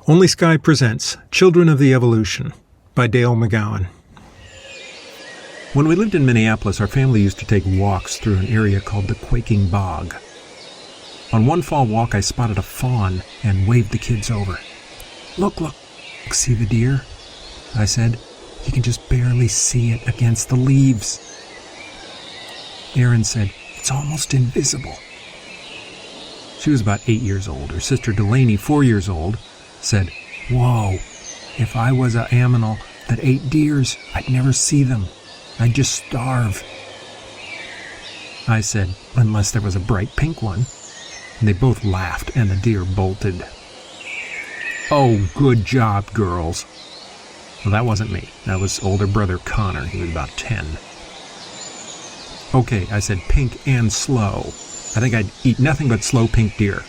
OnlySky presents Children of the Evolution by Dale McGowan. When we lived in Minneapolis, our family used to take walks through an area called the Quaking Bog. On one fall walk, I spotted a fawn and waved the kids over. Look, see the deer? I said. You can just barely see it against the leaves. Erin said, it's almost invisible. She was about 8 years old. Her sister Delaney, 4 years old, said, whoa, if I was an animal that ate deers, I'd never see them. I'd just starve. I said, unless there was a bright pink one. And they both laughed, and the deer bolted. Oh, good job, girls. Well, that wasn't me. That was older brother Connor. He was about 10. Okay, I said pink and slow. I think I'd eat nothing but slow pink deer.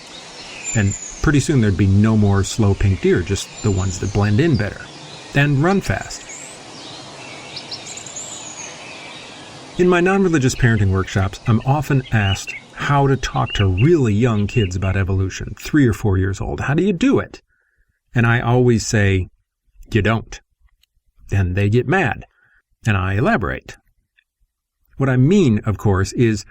And pretty soon there'd be no more slow pink deer, just the ones that blend in better. And run fast. In my non-religious parenting workshops, I'm often asked how to talk to really young kids about evolution, 3 or 4 years old. How do you do it? And I always say, you don't. And they get mad. And I elaborate. What I mean, of course, is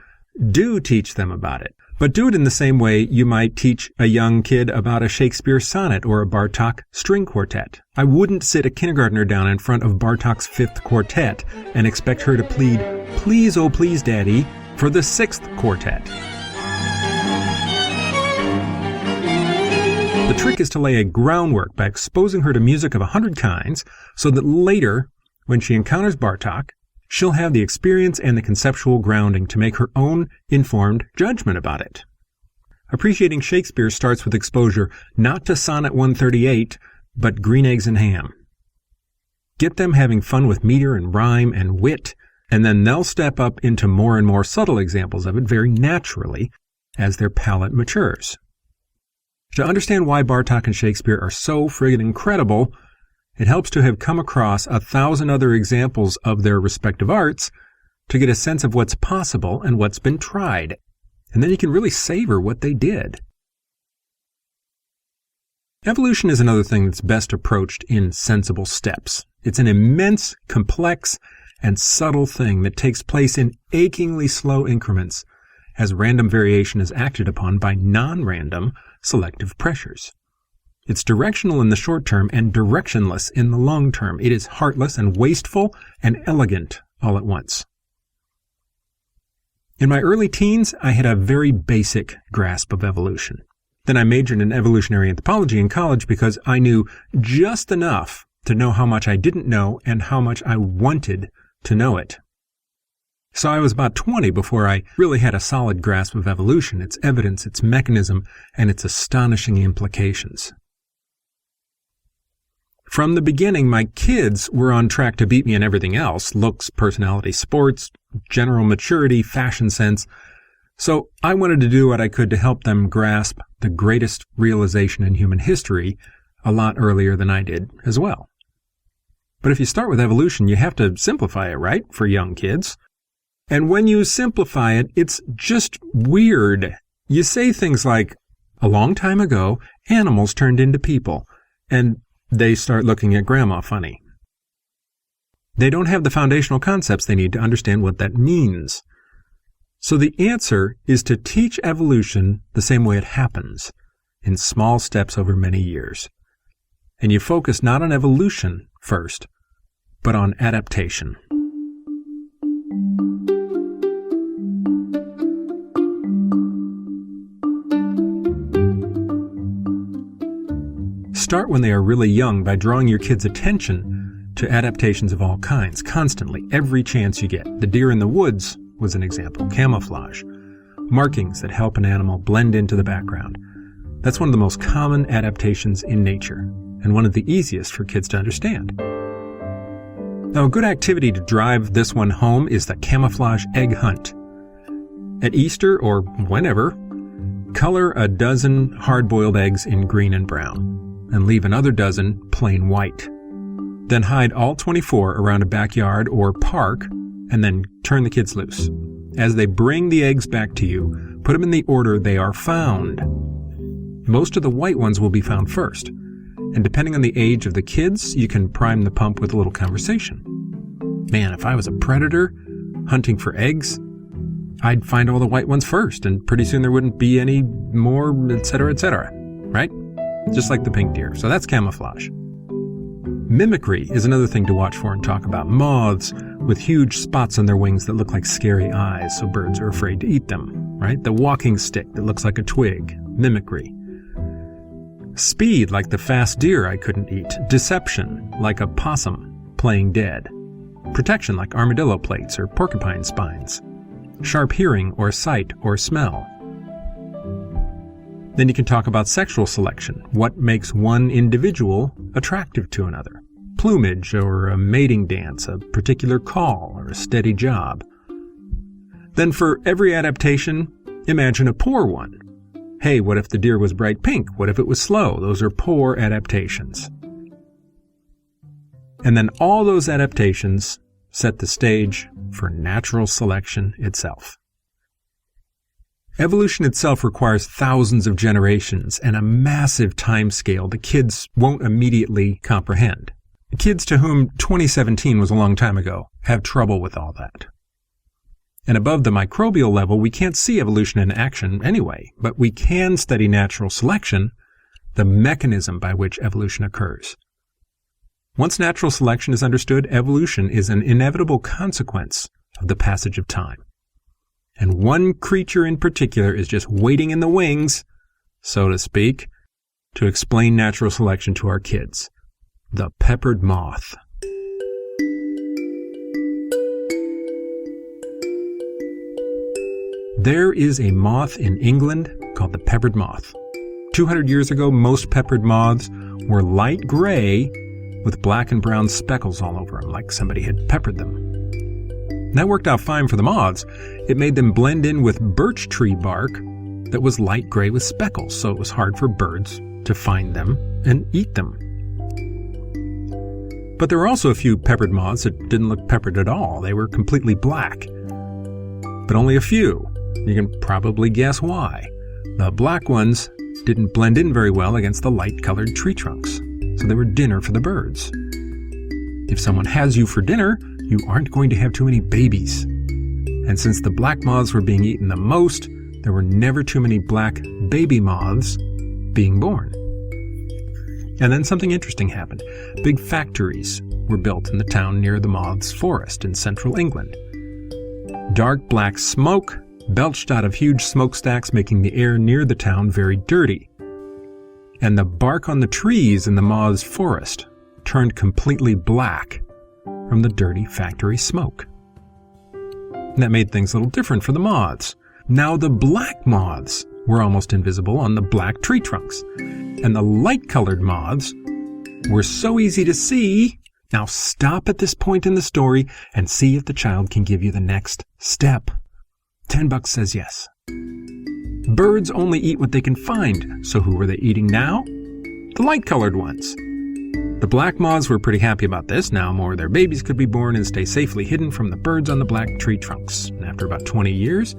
do teach them about it. But do it in the same way you might teach a young kid about a Shakespeare sonnet or a Bartók string quartet. I wouldn't sit a kindergartner down in front of Bartók's Fifth Quartet and expect her to plead, please, oh please, Daddy, for the Sixth Quartet. The trick is to lay a groundwork by exposing her to music of 100 kinds so that later, when she encounters Bartók, she'll have the experience and the conceptual grounding to make her own informed judgment about it. Appreciating Shakespeare starts with exposure not to Sonnet 138, but Green Eggs and Ham. Get them having fun with meter and rhyme and wit, and then they'll step up into more and more subtle examples of it very naturally as their palate matures. To understand why Bartók and Shakespeare are so friggin' incredible, it helps to have come across 1,000 other examples of their respective arts to get a sense of what's possible and what's been tried. And then you can really savor what they did. Evolution is another thing that's best approached in sensible steps. It's an immense, complex, and subtle thing that takes place in achingly slow increments as random variation is acted upon by non-random selective pressures. It's directional in the short term and directionless in the long term. It is heartless and wasteful and elegant all at once. In my early teens, I had a very basic grasp of evolution. Then I majored in evolutionary anthropology in college because I knew just enough to know how much I didn't know and how much I wanted to know it. So I was about 20 before I really had a solid grasp of evolution, its evidence, its mechanism, and its astonishing implications. From the beginning, my kids were on track to beat me in everything else: looks, personality, sports, general maturity, fashion sense. So I wanted to do what I could to help them grasp the greatest realization in human history a lot earlier than I did as well. But if you start with evolution, you have to simplify it, right, for young kids? And when you simplify it, it's just weird. You say things like, a long time ago, animals turned into people, and they start looking at grandma funny. They don't have the foundational concepts they need to understand what that means. So the answer is to teach evolution the same way it happens, in small steps over many years. And you focus not on evolution first, but on adaptation. Start when they are really young by drawing your kids' attention to adaptations of all kinds, constantly, every chance you get. The deer in the woods was an example. Camouflage. Markings that help an animal blend into the background. That's one of the most common adaptations in nature, and one of the easiest for kids to understand. Now, a good activity to drive this one home is the camouflage egg hunt. At Easter, or whenever, color a dozen hard-boiled eggs in green and brown, and leave another dozen plain white. Then hide all 24 around a backyard or park, and then turn the kids loose. As they bring the eggs back to you, put them in the order they are found. Most of the white ones will be found first. And depending on the age of the kids, you can prime the pump with a little conversation. Man, if I was a predator hunting for eggs, I'd find all the white ones first, and pretty soon there wouldn't be any more, etc., right? Just like the pink deer. So that's camouflage. Mimicry is another thing to watch for and talk about. Moths with huge spots on their wings that look like scary eyes, so birds are afraid to eat them, right? The walking stick that looks like a twig. Mimicry. Speed, like the fast deer I couldn't eat. Deception, like a possum playing dead. Protection, like armadillo plates or porcupine spines. Sharp hearing or sight or smell. Then you can talk about sexual selection. What makes one individual attractive to another? Plumage or a mating dance, a particular call or a steady job. Then for every adaptation, imagine a poor one. Hey, what if the deer was bright pink? What if it was slow? Those are poor adaptations. And then all those adaptations set the stage for natural selection itself. Evolution itself requires thousands of generations and a massive time scale the kids won't immediately comprehend. The kids to whom 2017 was a long time ago have trouble with all that. And above the microbial level, we can't see evolution in action anyway, but we can study natural selection, the mechanism by which evolution occurs. Once natural selection is understood, evolution is an inevitable consequence of the passage of time. And one creature in particular is just waiting in the wings, so to speak, to explain natural selection to our kids. The peppered moth. There is a moth in England called the peppered moth. 200 years ago, most peppered moths were light gray with black and brown speckles all over them, like somebody had peppered them. And that worked out fine for the moths. It made them blend in with birch tree bark that was light gray with speckles, so it was hard for birds to find them and eat them. But there were also a few peppered moths that didn't look peppered at all. They were completely black. But only a few. You can probably guess why. The black ones didn't blend in very well against the light-colored tree trunks, so they were dinner for the birds. If someone has you for dinner, you aren't going to have too many babies. And since the black moths were being eaten the most, there were never too many black baby moths being born. And then something interesting happened. Big factories were built in the town near the moth's forest in central England. Dark black smoke belched out of huge smokestacks, making the air near the town very dirty. And the bark on the trees in the moth's forest turned completely black from the dirty factory smoke. And that made things a little different for the moths. Now the black moths were almost invisible on the black tree trunks, and the light-colored moths were so easy to see. Now stop at this point in the story and see if the child can give you the next step. $10 says yes. Birds only eat what they can find, so who are they eating now? The light-colored ones. The black moths were pretty happy about this. Now more of their babies could be born and stay safely hidden from the birds on the black tree trunks. And after about 20 years,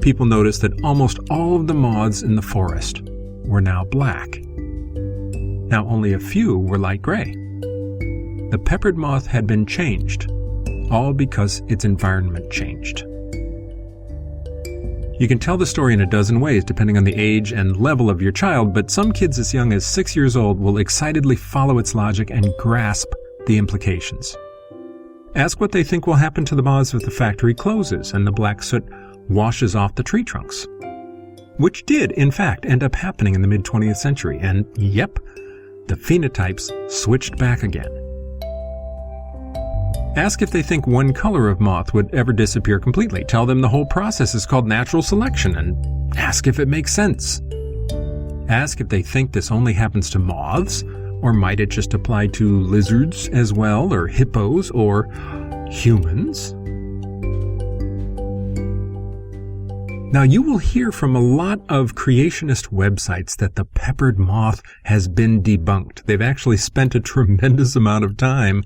people noticed that almost all of the moths in the forest were now black. Now only a few were light gray. The peppered moth had been changed, all because its environment changed. You can tell the story in a dozen ways depending on the age and level of your child, but some kids as young as 6 years old will excitedly follow its logic and grasp the implications. Ask what they think will happen to the moths if the factory closes and the black soot washes off the tree trunks. Which did, in fact, end up happening in the mid-20th century, and yep, the phenotypes switched back again. Ask if they think one color of moth would ever disappear completely. Tell them the whole process is called natural selection, and ask if it makes sense. Ask if they think this only happens to moths, or might it just apply to lizards as well, or hippos, or humans? Now, you will hear from a lot of creationist websites that the peppered moth has been debunked. They've actually spent a tremendous amount of time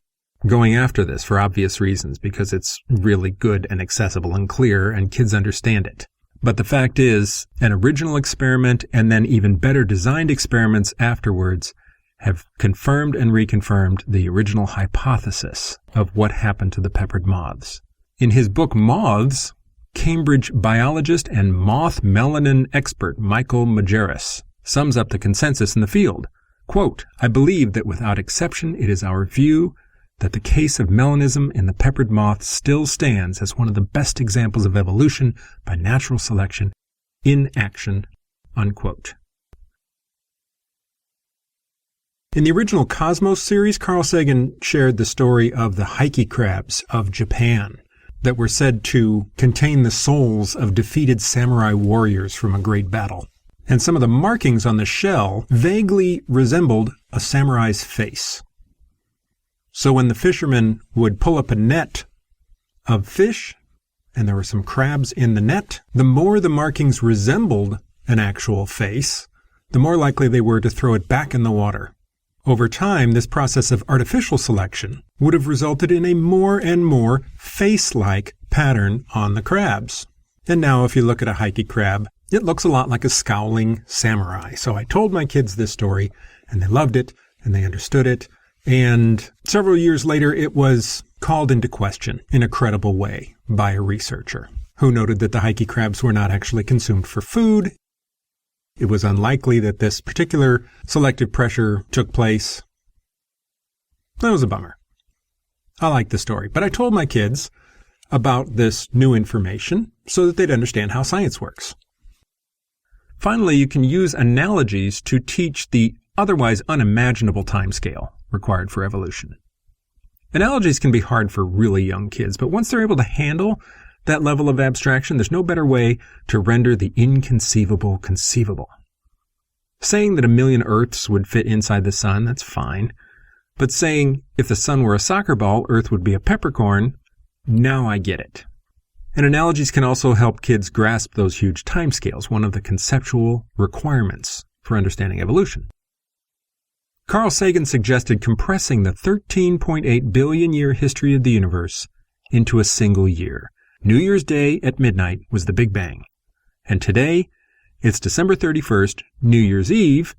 going after this for obvious reasons, because it's really good and accessible and clear and kids understand it. But the fact is, an original experiment and then even better designed experiments afterwards have confirmed and reconfirmed the original hypothesis of what happened to the peppered moths. In his book Moths, Cambridge biologist and moth melanin expert Michael Majerus sums up the consensus in the field. Quote, "I believe that without exception it is our view that the case of melanism in the peppered moth still stands as one of the best examples of evolution by natural selection in action." Unquote. In the original Cosmos series, Carl Sagan shared the story of the Heike crabs of Japan that were said to contain the souls of defeated samurai warriors from a great battle. And some of the markings on the shell vaguely resembled a samurai's face. So when the fishermen would pull up a net of fish, and there were some crabs in the net, the more the markings resembled an actual face, the more likely they were to throw it back in the water. Over time, this process of artificial selection would have resulted in a more and more face-like pattern on the crabs. And now if you look at a Heike crab, it looks a lot like a scowling samurai. So I told my kids this story, and they loved it, and they understood it. And several years later, it was called into question in a credible way by a researcher who noted that the Heike crabs were not actually consumed for food. It was unlikely that this particular selective pressure took place. That was a bummer. I like the story, but I told my kids about this new information so that they'd understand how science works. Finally, you can use analogies to teach the otherwise unimaginable timescale required for evolution. Analogies can be hard for really young kids, but once they're able to handle that level of abstraction, there's no better way to render the inconceivable conceivable. Saying that 1,000,000 Earths would fit inside the sun, that's fine. But saying if the sun were a soccer ball, Earth would be a peppercorn, now I get it. And analogies can also help kids grasp those huge timescales, one of the conceptual requirements for understanding evolution. Carl Sagan suggested compressing the 13.8 billion year history of the universe into a single year. New Year's Day at midnight was the Big Bang. And today, it's December 31st, New Year's Eve,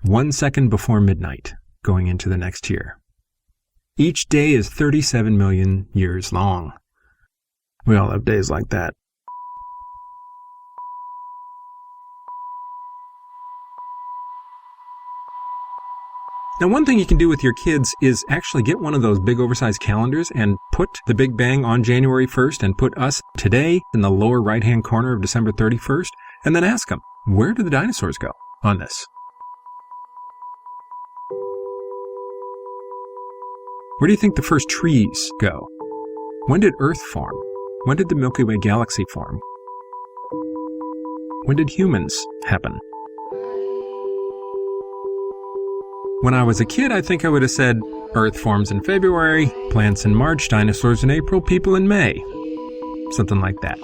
1 second before midnight, going into the next year. Each day is 37 million years long. We all have days like that. Now, one thing you can do with your kids is actually get one of those big oversized calendars and put the Big Bang on January 1st and put us today in the lower right-hand corner of December 31st, and then ask them, where did the dinosaurs go on this? Where do you think the first trees go? When did Earth form? When did the Milky Way galaxy form? When did humans happen? When I was a kid, I think I would have said, Earth forms in February, plants in March, dinosaurs in April, people in May. Something like that.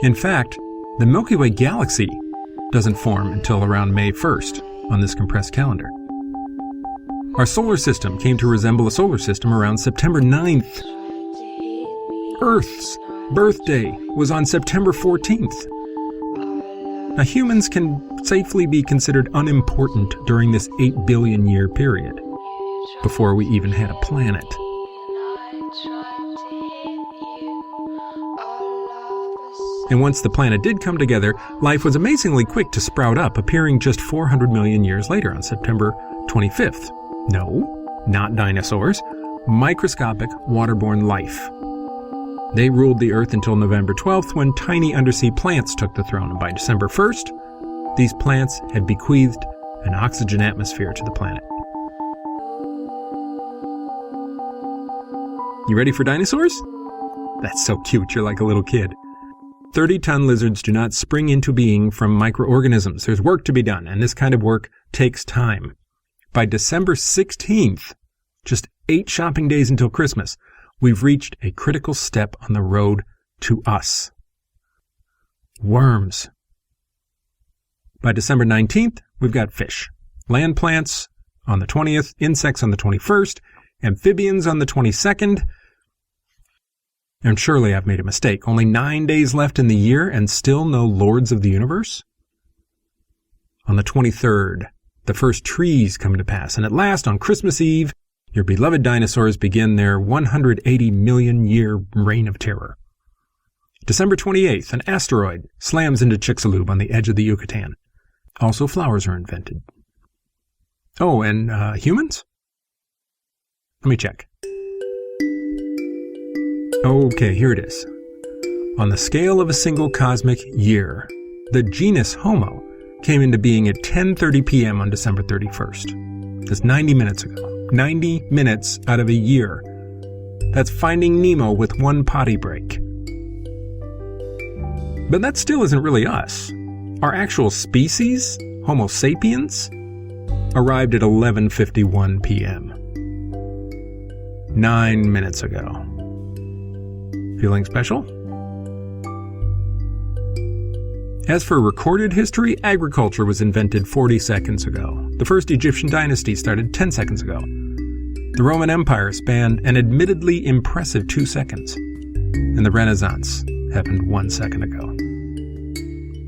In fact, the Milky Way galaxy doesn't form until around May 1st on this compressed calendar. Our solar system came to resemble a solar system around September 9th. Earth's birthday was on September 14th. Now, humans can safely be considered unimportant during this 8 billion year period, before we even had a planet. And once the planet did come together, life was amazingly quick to sprout up, appearing just 400 million years later on September 25th. No, not dinosaurs, microscopic waterborne life. They ruled the Earth until November 12th, when tiny undersea plants took the throne, and by December 1st, these plants had bequeathed an oxygen atmosphere to the planet. You ready for dinosaurs? That's so cute, you're like a little kid. 30-ton lizards do not spring into being from microorganisms. There's work to be done, and this kind of work takes time. By December 16th, just 8 shopping days until Christmas, we've reached a critical step on the road to us. Worms. By December 19th, we've got fish. Land plants on the 20th, insects on the 21st, amphibians on the 22nd. And surely I've made a mistake. Only 9 days left in the year and still no Lords of the Universe? On the 23rd, the first trees come to pass, and at last, on Christmas Eve, your beloved dinosaurs begin their 180 million year reign of terror. December 28th, an asteroid slams into Chicxulub on the edge of the Yucatan. Also, flowers are invented. Oh, and humans? Let me check. Okay, here it is. On the scale of a single cosmic year, the genus Homo came into being at 10:30 p.m. on December 31st. That's 90 minutes ago. 90 minutes out of a year. That's Finding Nemo with one potty break. But that still isn't really us. Our actual species, Homo sapiens, arrived at 11:51 p.m. 9 minutes ago. Feeling special? As for recorded history, agriculture was invented 40 seconds ago. The first Egyptian dynasty started 10 seconds ago. The Roman Empire spanned an admittedly impressive 2 seconds. And the Renaissance happened 1 second ago.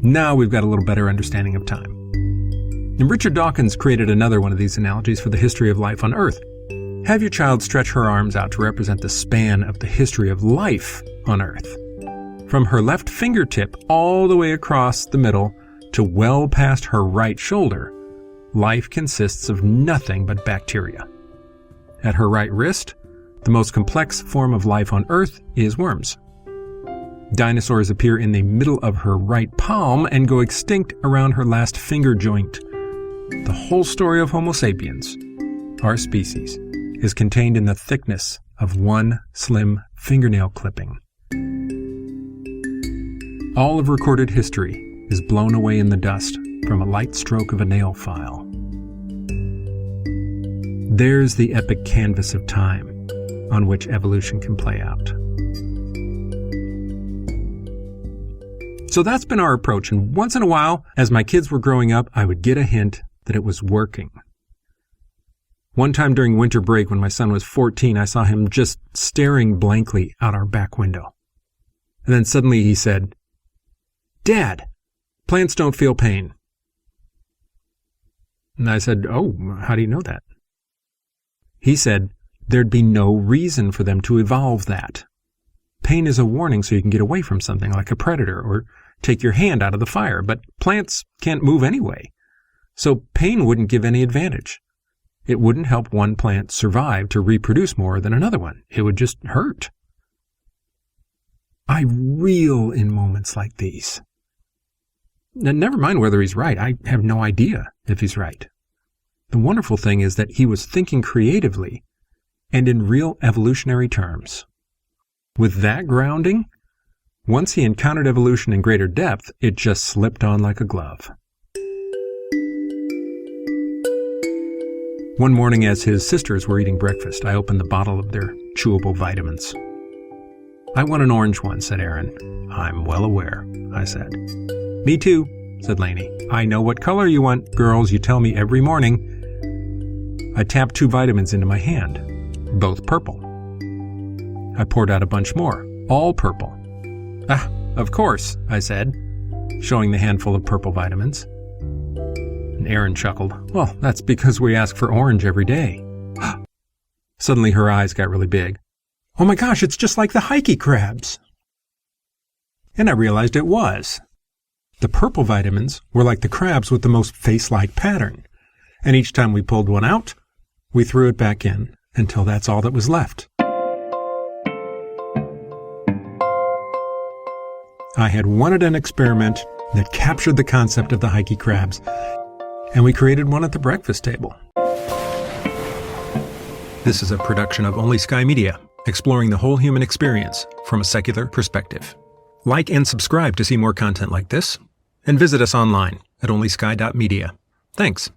Now we've got a little better understanding of time. And Richard Dawkins created another one of these analogies for the history of life on Earth. Have your child stretch her arms out to represent the span of the history of life on Earth. From her left fingertip all the way across the middle to well past her right shoulder, life consists of nothing but bacteria. At her right wrist, the most complex form of life on Earth is worms. Dinosaurs appear in the middle of her right palm and go extinct around her last finger joint. The whole story of Homo sapiens, our species, is contained in the thickness of one slim fingernail clipping. All of recorded history is blown away in the dust from a light stroke of a nail file. There's the epic canvas of time on which evolution can play out. So that's been our approach, and once in a while, as my kids were growing up, I would get a hint that it was working. One time during winter break when my son was 14, I saw him just staring blankly out our back window. And then suddenly he said, "Dad, plants don't feel pain." And I said, "Oh, how do you know that?" He said, "There'd be no reason for them to evolve that. Pain is a warning so you can get away from something like a predator or take your hand out of the fire, but plants can't move anyway. So pain wouldn't give any advantage. It wouldn't help one plant survive to reproduce more than another one. It would just hurt." I reel in moments like these. And never mind whether he's right. I have no idea if he's right. The wonderful thing is that he was thinking creatively and in real evolutionary terms. With that grounding, once he encountered evolution in greater depth, it just slipped on like a glove. One morning as his sisters were eating breakfast, I opened the bottle of their chewable vitamins. "I want an orange one," said Aaron. "I'm well aware," I said. "Me too," said Lainey. "I know what color you want, girls. You tell me every morning." I tapped 2 vitamins into my hand, both purple. I poured out a bunch more, all purple. "Ah, of course," I said, showing the handful of purple vitamins. And Aaron chuckled. "Well, that's because we ask for orange every day." Suddenly her eyes got really big. "Oh my gosh, it's just like the hickey crabs." And I realized it was. The purple vitamins were like the crabs with the most face-like pattern. And each time we pulled one out, we threw it back in until that's all that was left. I had wanted an experiment that captured the concept of the hickey crabs, and we created one at the breakfast table. This is a production of OnlySky Media, exploring the whole human experience from a secular perspective. Like and subscribe to see more content like this, and visit us online at onlysky.media. Thanks.